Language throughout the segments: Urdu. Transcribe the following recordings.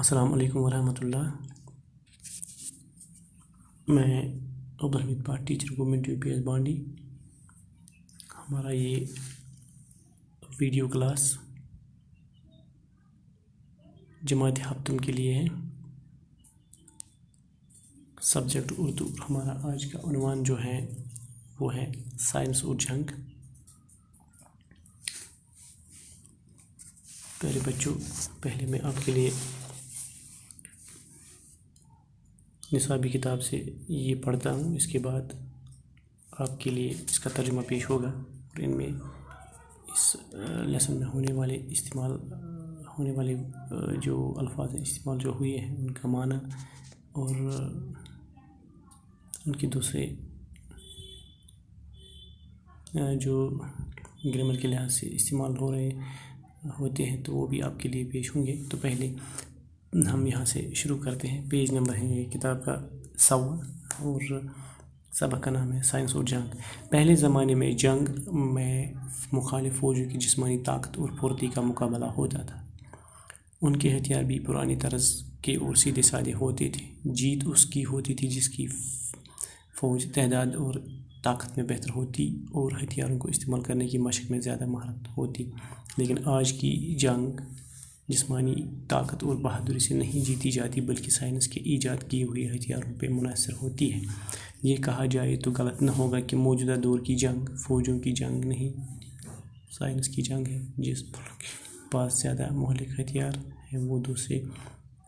السلام علیکم ورحمۃ اللہ. میں عبدالحمید پاٹ ٹیچر گورنمنٹ UPS بانڈی. ہمارا یہ ویڈیو کلاس جماعت ہفتم کے لیے ہے. سبجیکٹ اردو. ہمارا آج کا عنوان جو ہے وہ ہے سائنس اور جنگ. پیارے بچوں، پہلے میں آپ کے لیے نصابی کتاب سے یہ پڑھتا ہوں، اس کے بعد آپ کے لیے اس کا ترجمہ پیش ہوگا اور ان میں اس لیسن میں ہونے والے جو الفاظ استعمال جو ہوئے ہیں ان کا معنی اور ان کے دوسرے جو گرامر کے لحاظ سے استعمال ہوتے ہیں تو وہ بھی آپ کے لیے پیش ہوں گے. تو پہلے ہم یہاں سے شروع کرتے ہیں. پیج نمبر ہے یہ کتاب کا 100 اور سبق کا نام ہے سائنس اور جنگ. پہلے زمانے میں جنگ میں مخالف فوجوں کی جسمانی طاقت اور پھرتی کا مقابلہ ہوتا تھا. ان کے ہتھیار بھی پرانی طرز کے اور سیدھے سادے ہوتے تھے. جیت اس کی ہوتی تھی جس کی فوج تعداد اور طاقت میں بہتر ہوتی اور ہتھیاروں کو استعمال کرنے کی مشق میں زیادہ مہارت ہوتی. لیکن آج کی جنگ جسمانی طاقت اور بہادری سے نہیں جیتی جاتی بلکہ سائنس کے ایجاد کیے ہوئے ہتھیاروں پہ منحصر ہوتی ہے. یہ کہا جائے تو غلط نہ ہوگا کہ موجودہ دور کی جنگ فوجوں کی جنگ نہیں، سائنس کی جنگ ہے. جس ملک کے پاس زیادہ مہلک ہتھیار ہے وہ دوسرے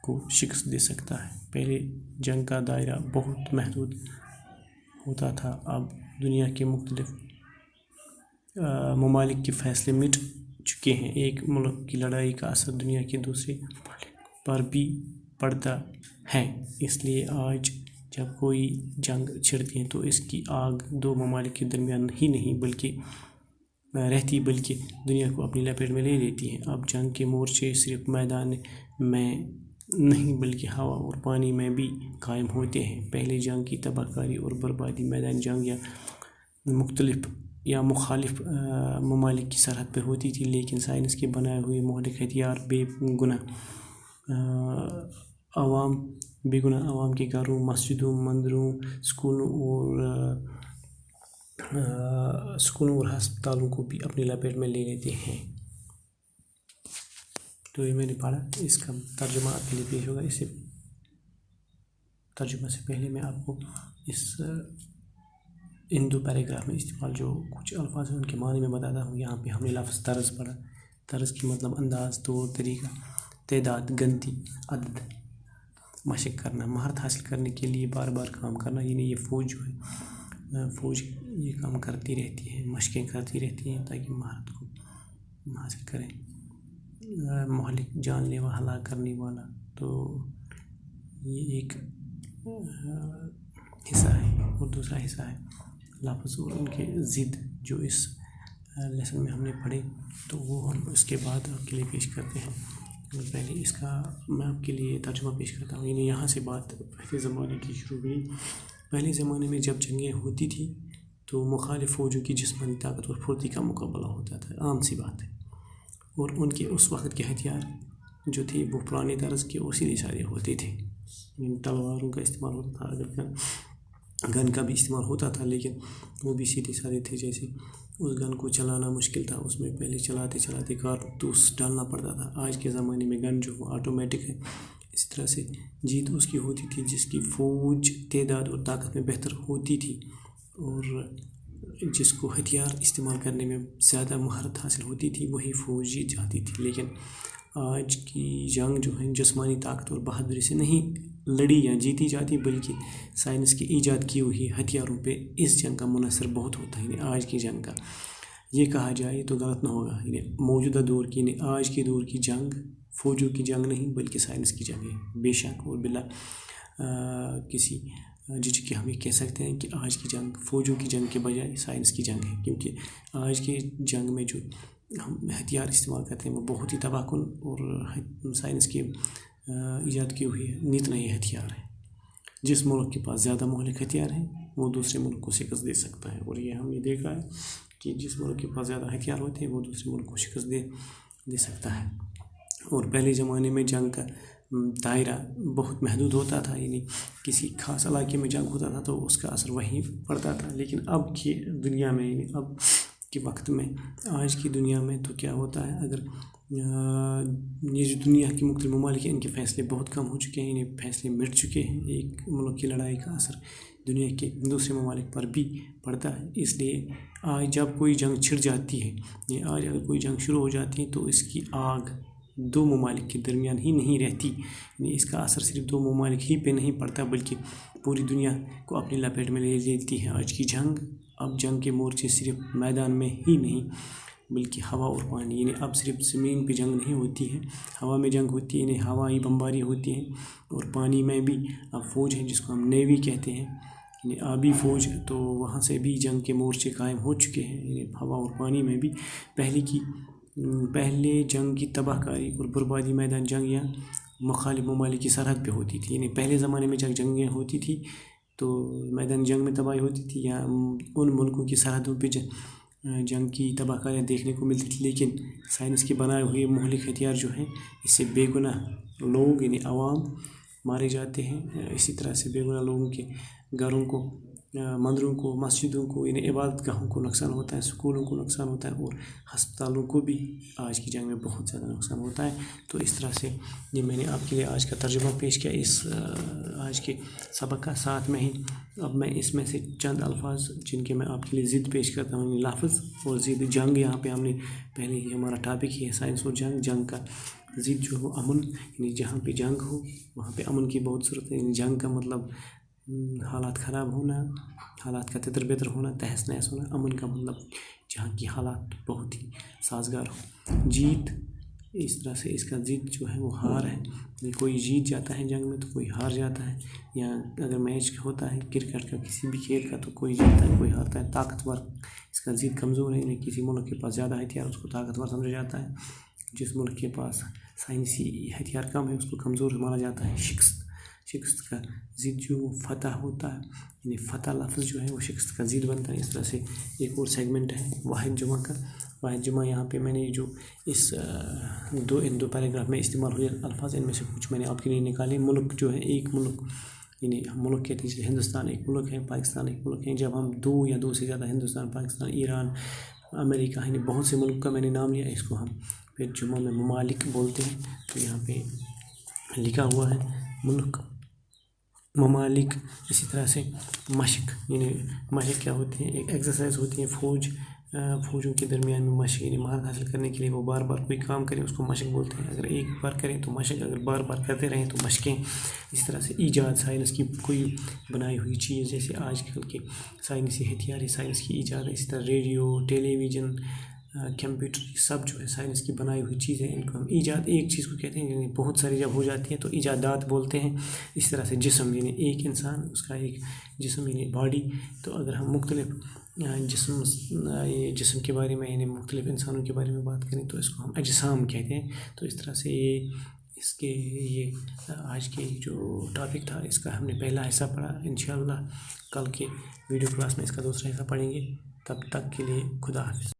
کو شکست دے سکتا ہے. پہلے جنگ کا دائرہ بہت محدود ہوتا تھا. اب دنیا کے مختلف ممالک کے فیصلے مٹ چکے ہیں. ایک ملک کی لڑائی کا اثر دنیا کے دوسرے ممالک پر بھی پڑتا ہے. اس لیے آج جب کوئی جنگ چھڑتی ہے تو اس کی آگ دو ممالک کے درمیان ہی نہیں رہتی بلکہ دنیا کو اپنی لپیٹ میں لے لیتی ہے. اب جنگ کے مورچے صرف میدان میں نہیں بلکہ ہوا اور پانی میں بھی قائم ہوتے ہیں. پہلے جنگ کی تباہ کاری اور بربادی میدان جنگ یا مخالف ممالک کی سرحد پر ہوتی تھی. لیکن سائنس کے بنائے ہوئے مہلک ہتھیار بے گناہ عوام کے گھروں، مسجدوں، مندروں، سکولوں اور ہسپتالوں کو بھی اپنی لپیٹ میں لے لیتے ہیں. تو یہ میں نے پڑھا. اس کا ترجمہ آپ کے لیے پیش ہوگا. اس سے ترجمہ سے پہلے میں آپ کو ان دو پیراگراف میں استعمال جو کچھ الفاظ ہیں ان کے معنی میں بتاتا ہوں. یہاں پہ ہم نے لفظ طرز پڑھا. طرز کی مطلب انداز، طور طریقہ، تعداد، گنتی، عدد. مشق کرنا، مہارت حاصل کرنے کے لیے بار بار کام کرنا. یعنی یہ فوج جو ہے فوج یہ کام کرتی رہتی ہے، مشقیں کرتی رہتی ہیں تاکہ مہارت کو حاصل کریں. مہلک، جان لیوا، ہلاک کرنے والا. تو یہ ایک حصہ ہے. اور دوسرا حصہ ہے لفظ اور ان کے ضد جو اس لیسن میں ہم نے پڑھے. تو وہ ہم اس کے بعد آپ کے لیے پیش کرتے ہیں. پہلے اس کا میں آپ کے لیے ترجمہ پیش کرتا ہوں. یعنی یہاں سے بات پہلے زمانے کی شروع ہوئی. پہلے زمانے میں جب جنگیں ہوتی تھیں تو مخالف فوجوں کی جسمانی طاقت اور پھرتی کا مقابلہ ہوتا تھا. عام سی بات ہے. اور ان کے اس وقت کے ہتھیار جو تھے وہ پرانے طرز کے اور سیدھے سادے ہوتے تھے. تلواروں کا استعمال ہوتا تھا، اگر گن کا بھی استعمال ہوتا تھا لیکن وہ بھی سیدھے سادے تھے. جیسے اس گن کو چلانا مشکل تھا، اس میں پہلے چلاتے کارتوس ڈالنا پڑتا تھا. آج کے زمانے میں گن جو وہ آٹومیٹک ہے. اس طرح سے جیت اس کی ہوتی تھی جس کی فوج تعداد اور طاقت میں بہتر ہوتی تھی اور جس کو ہتھیار استعمال کرنے میں زیادہ مہارت حاصل ہوتی تھی وہی فوج جیت جاتی تھی. لیکن آج کی جنگ جو ہے جسمانی طاقت اور بہادری سے نہیں لڑی یا جیتی جاتی بلکہ سائنس کی ایجاد کی ہوئی ہتھیاروں پہ اس جنگ کا منحصر بہت ہوتا ہے. یعنی آج کی جنگ کا یہ کہا جائے تو غلط نہ ہوگا. یعنی موجودہ دور کی یعنی آج کے دور کی جنگ فوجوں کی جنگ نہیں بلکہ سائنس کی جنگ ہے. بے شک اور بلا کسی جھجک کے ہم یہ کہہ سکتے ہیں کہ آج کی جنگ فوجوں کی جنگ کے بجائے سائنس کی جنگ ہے. کیونکہ آج کے جنگ میں جو ہم ہتھیار استعمال کرتے ہیں وہ بہت ہی تباہ کن اور سائنس کے ایجاد کی ہوئی نت نئے ہتھیار ہیں. جس ملک کے پاس زیادہ مہلک ہتھیار ہیں وہ دوسرے ملک کو شکست دے سکتا ہے. اور یہ ہم نے دیکھا ہے کہ جس ملک کے پاس زیادہ ہتھیار ہوتے ہیں وہ دوسرے ملک کو شکست دے سکتا ہے. اور پہلے زمانے میں جنگ کا دائرہ بہت محدود ہوتا تھا، یعنی کسی خاص علاقے میں جنگ ہوتا تھا تو اس کا اثر وہیں پڑتا تھا. لیکن اب کی دنیا میں، یعنی اب کے وقت میں، آج کی دنیا میں تو کیا ہوتا ہے، اگر یہ جو دنیا کی مختلف ممالک ہیں ان کے فیصلے بہت کم ہو چکے ہیں، یعنی فیصلے مٹ چکے ہیں. ایک ملک کی لڑائی کا اثر دنیا کے دوسرے ممالک پر بھی پڑتا ہے. اس لیے آج جب کوئی جنگ چھڑ جاتی ہے، یا آج اگر کوئی جنگ شروع ہو جاتی ہے تو اس کی آگ دو ممالک کے درمیان ہی نہیں رہتی، یعنی اس کا اثر صرف دو ممالک ہی پہ نہیں پڑتا بلکہ پوری دنیا کو اپنی لپیٹ میں لے لیتی ہے. آج کی جنگ، اب جنگ کے مورچے صرف میدان میں ہی نہیں بلکہ ہوا اور پانی، یعنی اب صرف زمین پہ جنگ نہیں ہوتی ہے، ہوا میں جنگ ہوتی ہے، یعنی ہوائی بمباری ہوتی ہے. اور پانی میں بھی اب فوج ہے جس کو ہم نیوی کہتے ہیں، یعنی آبی فوج، تو وہاں سے بھی جنگ کے مورچے قائم ہو چکے ہیں. یعنی ہوا اور پانی میں بھی پہلے جنگ کی تباہ کاری اور بربادی میدان جنگ یا مخالف ممالک کی سرحد پہ ہوتی تھی. یعنی پہلے زمانے میں جب جنگیں ہوتی تھی تو میدان جنگ میں تباہی ہوتی تھی یا ان ملکوں کی سرحدوں پہ جنگ کی تباہ کاریاں دیکھنے کو ملتی تھی. لیکن سائنس کے بنائے ہوئے مہلک ہتھیار جو ہیں، اس سے بے گناہ لوگ یعنی عوام مارے جاتے ہیں. اسی طرح سے بے گناہ لوگوں کے گھروں کو، مندروں کو، مسجدوں کو، یعنی عبادت گاہوں کو نقصان ہوتا ہے، سکولوں کو نقصان ہوتا ہے، اور ہسپتالوں کو بھی آج کی جنگ میں بہت زیادہ نقصان ہوتا ہے. تو اس طرح سے یہ میں نے آپ کے لیے آج کا ترجمہ پیش کیا اس آج کے سبق کا. ساتھ میں ہی اب میں اس میں سے چند الفاظ جن کے میں آپ کے لیے ضد پیش کرتا ہوں، یعنی لفظ اور ضد. جنگ یہاں پہ ہم نے پہلے ہی ہمارا ٹاپک ہی ہے سائنس اور جنگ. جنگ کا ضد جو ہو امن، یعنی جہاں پہ جنگ ہو وہاں پہ امن کی بہت ضرورت ہے. یعنی جنگ کا مطلب حالات خراب ہونا، حالات کا تتر بتر ہونا، تہس نہس ہونا. امن کا مطلب جہاں کی حالات بہت ہی سازگار ہو. جیت، اس طرح سے اس کا ضد جو ہے وہ ہار ہے. کوئی جیت جاتا ہے جنگ میں تو کوئی ہار جاتا ہے. یا اگر میچ ہوتا ہے کرکٹ کا، کسی بھی کھیل کا، تو کوئی جیتتا ہے کوئی ہارتا ہے. طاقتور، اس کا ضد کمزور ہے. یعنی کسی ملک کے پاس زیادہ ہتھیار اس کو طاقتور سمجھا جاتا ہے، جس ملک کے پاس سائنسی ہتھیار کم ہے اس کو کمزور مانا جاتا ہے. شکست کا ضد جو فتح ہوتا ہے، یعنی فتح لفظ جو ہے وہ شکست کا ضد بنتا ہے. اس طرح سے ایک اور سیگمنٹ ہے واحد جمع کا. واحد جمع یہاں پہ میں نے جو ان دو پیراگراف میں استعمال ہوئے الفاظ، ان میں سے کچھ میں نے آپ کے لیے نکالے. ملک جو ہے، ایک ملک، یعنی ملک کہتے ہیں جیسے ہندوستان ایک ملک ہے، پاکستان ایک ملک ہے. جب ہم دو یا دو سے زیادہ ہندوستان، پاکستان، ایران، امریکہ، یعنی بہت سے ملک کا میں نے نام لیا، اس کو ہم پھر جمع میں ممالک بولتے ہیں. تو یہاں پہ لکھا ہوا ہے ملک، ممالک. اسی طرح سے مشق، یعنی مشق کیا ہوتی ہے؟ ایک ایکسرسائز ہوتی ہے فوجوں کے درمیان میں مشق، یعنی مہارت حاصل کرنے کے لیے وہ بار بار کوئی کام کریں اس کو مشق بولتے ہیں. اگر ایک بار کریں تو مشق، اگر بار بار کرتے رہیں تو مشقیں. اس طرح سے ایجاد، سائنس کی کوئی بنائی ہوئی چیز، جیسے آج کل کے سائنسی ہتھیار سائنس کی ایجاد ہے. اسی طرح ریڈیو، ٹیلی ویژن، کمپیوٹر، یہ سب جو ہے سائنس کی بنائی ہوئی چیزیں. ان کو ہم ایجاد ایک چیز کو کہتے ہیں، یعنی بہت ساری جب ہو جاتی ہیں تو ایجادات بولتے ہیں. اس طرح سے جسم، یعنی ایک انسان، اس کا ایک جسم یعنی باڈی. تو اگر ہم مختلف جسم کے بارے میں، یعنی مختلف انسانوں کے بارے میں بات کریں تو اس کو ہم اجسام کہتے ہیں. تو اس طرح سے یہ آج کے جو ٹاپک تھا اس کا ہم نے پہلا حصہ پڑھا. انشاءاللہ کل کے ویڈیو کلاس میں اس کا دوسرا حصہ پڑھیں گے. تب تک کے لیے خدا حافظ.